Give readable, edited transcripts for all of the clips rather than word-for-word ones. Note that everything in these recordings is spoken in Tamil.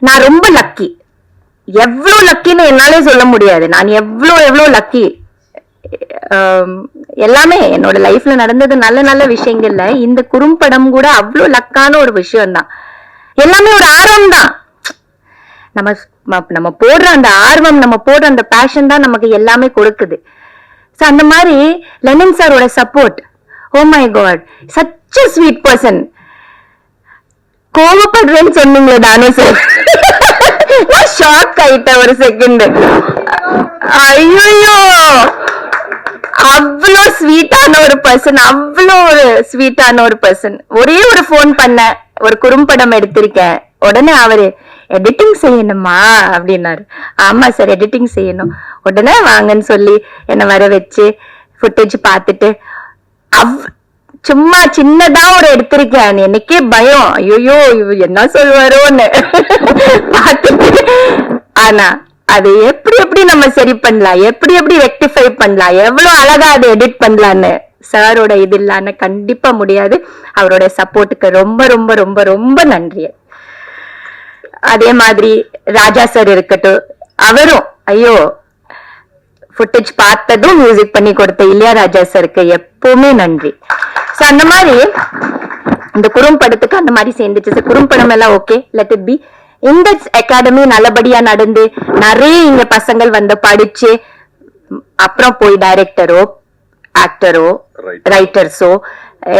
நான் ரொம்ப லக்கி. எவ்வளவு லக்கின்னு என்னாலே சொல்ல முடியாது. நான் எவ்வளவு லக்கி. எல்லாமே என்னோட லைஃப்ல நடந்தது நல்ல நல்ல விஷயங்கள்ல இந்த குறும்படம் கூட அவ்வளவு லக்கான ஒரு விஷயம் தான். எல்லாமே ஒரு ஆர்வம் தான். நம்ம போடுற அந்த ஆர்வம், நம்ம போடுற அந்த பேஷன் தான் நமக்கு எல்லாமே கொடுக்குது. சோ அந்த மாதிரி லெனின் சாரோட support, oh my god, such a sweet person. கோவப்படுறேன்னு சொன்னீங்களே தானே சார், ஷாக் ஆயிட்ட ஒரு செகண்ட். ஐயோ, அவ்வளோ ஸ்வீட்டான ஒரு பர்சன், அவ்வளோ ஒரு ஸ்வீட்டான ஒரு பர்சன். ஒரே ஒரு போன் பண்ண, ஒரு குறும்படம் எடுத்திருக்கேன், உடனே அவரு எடிட்டிங் செய்யணுமா அப்படின்னாரு. ஆமா சார், எடிட்டிங் செய்யணும், உடனே வாங்கன்னு சொல்லி என்ன வர வச்சு ஃபுட்டேஜ் பார்த்துட்டு, சும்மா சின்னதா ஒரு எடுத்திருக்கேன். எனக்கே பயம், ஐயோ என்ன சொல்வாரோன்னு பார்த்துட்டு. ஆனா அது எப்படி நம்ம சரி பண்ணலாம், எப்படி ரெக்டிஃபை பண்ணலாம், எவ்வளவு அழகா அதை எடிட் பண்ணலான்னு சாரோட இது இல்லாம கண்டிப்பா முடியாது. அவரோட சப்போர்ட்டுக்கு ரொம்ப ரொம்ப ரொம்ப ரொம்ப நன்றி. அதே மாதிரி ராஜா சார் இருக்கட்டும், அவரும் ஐயோ ஃபுட்டேஜ் பார்த்ததும் மியூசிக் பண்ணி கொடுத்த இளையராஜா சாருக்கு எப்பவுமே நன்றி. சோ அந்த மாதிரி இந்த குறும்படத்துக்கு அந்த மாதிரி சேர்ந்துச்சு. குறும்படம் எல்லாம் ஓகே, லெட் இட் பி. இந்த அகாடமி நல்லபடியா நடந்து நிறைய இங்க பசங்கள் வந்து படிச்சு அப்புறம் போய் டைரக்டரோ ஆக்டரோ ரைட்டர்ஸோ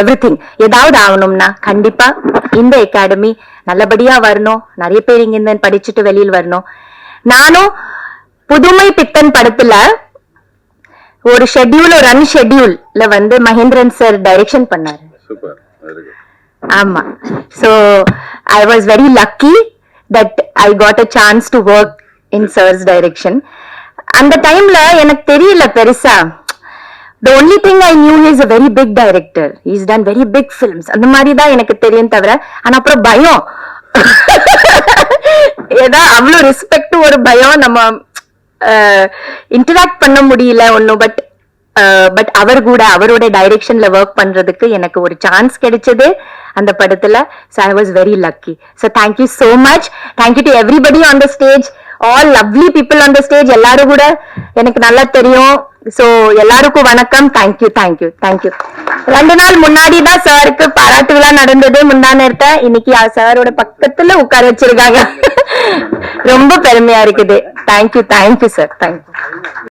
எவ்ரிதிங் ஏதாவது ஆகணும்னா கண்டிப்பா இந்த அகாடமி நல்லபடியா வரணும். நிறைய பேர் இங்க இருந்து படிச்சுட்டு வெளியில் வரணும். நானும் புதுமை பித்தன் படத்துல ஒரு ஷெட்யூல், ஒரு அன்ஷெட்யூல்ல வந்து மகேந்திரன் சார் டைரக்ஷன் பண்ணாரு. ஆமா, so I was very lucky that I got a chance to work in sir's direction. அந்த டைம்ல எனக்கு தெரியல பெருசா. The only thing I knew he is a very big director. He's done very big films. அந்த மாதிரி தான் எனக்கு தெரியும் தவிர, ஆனா அப்புறம் பயம், ஏதா அவ்வளவு ரெஸ்பெக்ட், ஒரு பயம், நம்ம இன்டராக்ட் பண்ண முடியல ஒன்னும். பட் அவர் கூட அவரோட டைரக்ஷன்ல ஒர்க் பண்றதுக்கு எனக்கு ஒரு சான்ஸ் கிடைச்சது அந்த படத்துல. So I was very lucky. So thank you so much. Thank you to everybody on the stage. All lovely people on the stage. எல்லாரும் கூட எனக்கு நல்லா தெரியும். So எல்லாருக்கும் வணக்கம். Thank you. 2 நாள் முன்னாடி தான் சாருக்கு பாராட்டு விழா நடந்தது. முந்தா நேரத்தை இன்னைக்கு சாரோட பக்கத்துல உட்கார வச்சிருக்காங்க. ரொம்ப பெருமையா இருக்குது. Thank you sir. Thank you.